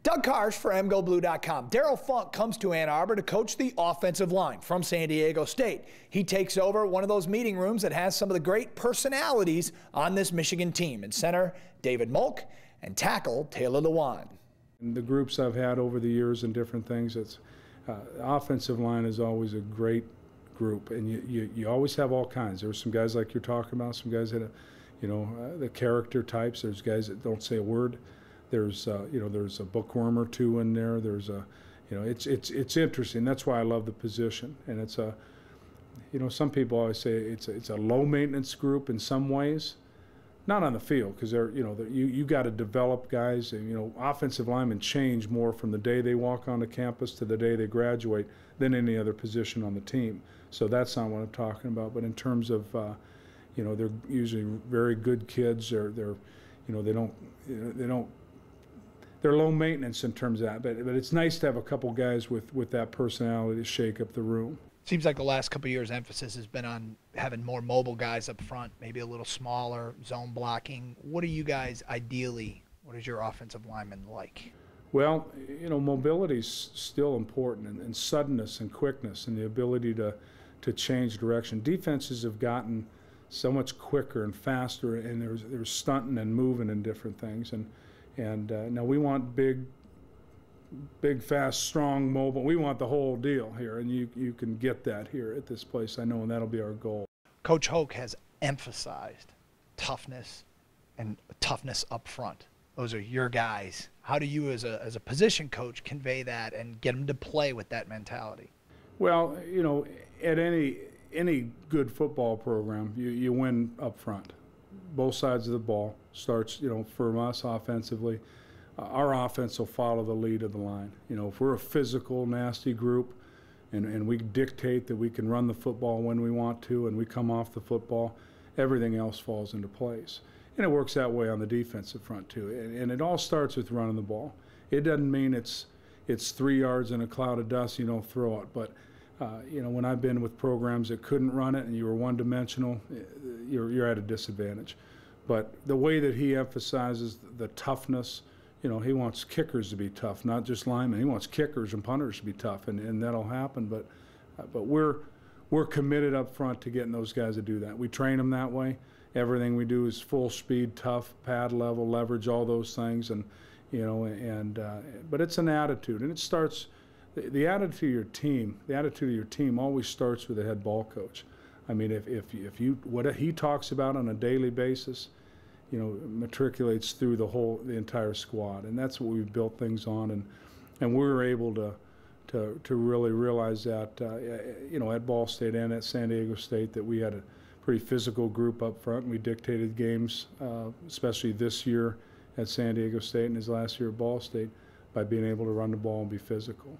Doug Karsh for MGoBlue.com. Darrell Funk comes to Ann Arbor to coach the offensive line from San Diego State. He takes over one of those meeting rooms that has some of the great personalities on this Michigan team. In center, David Molk, and tackle, Taylor Lewan. The groups I've had over the years and different things, offensive line is always a great group, and you always have all kinds. There's some guys like you're talking about, some guys that, the character types. There's guys that don't say a word. There's there's a bookworm or two in there. There's it's interesting. That's why I love the position. And it's some people always say it's a low maintenance group in some ways, not on the field, because you got to develop guys. And offensive linemen change more from the day they walk onto campus to the day they graduate than any other position on the team. So that's not what I'm talking about. But in terms of they're usually very good kids. They're low maintenance in terms of that, but it's nice to have a couple guys with that personality to shake up the room. Seems like the last couple of years emphasis has been on having more mobile guys up front, maybe a little smaller, zone blocking. What are you guys ideally, what is your offensive lineman like? Well, mobility is still important, and suddenness and quickness and the ability to change direction. Defenses have gotten so much quicker and faster, and there's stunting and moving and different things. And now we want big, fast, strong, mobile. We want the whole deal here, and you can get that here at this place, I know, and that'll be our goal. Coach Hoke has emphasized toughness and toughness up front. Those are your guys. How do you, as a position coach, convey that and get them to play with that mentality? Well, at any good football program, you win up front. Both sides of the ball starts, for us offensively. Our offense will follow the lead of the line. If we're a physical, nasty group and we dictate that we can run the football when we want to and we come off the football, everything else falls into place. And it works that way on the defensive front too. And it all starts with running the ball. It doesn't mean it's 3 yards in a cloud of dust, throw it. But when I've been with programs that couldn't run it and you were one-dimensional, you're at a disadvantage. But the way that he emphasizes the toughness, he wants kickers to be tough, not just linemen. He wants kickers and punters to be tough, and that'll happen. But we're committed up front to getting those guys to do that. We train them that way. Everything we do is full speed, tough, pad level, leverage, all those things, but it's an attitude, and it starts. The attitude of your team always starts with the head ball coach. I mean, if what he talks about on a daily basis, matriculates through the entire squad, and that's what we've built things on, and we were able to really realize that at Ball State and at San Diego State, that we had a pretty physical group up front. We dictated games, especially this year at San Diego State and his last year at Ball State, by being able to run the ball and be physical.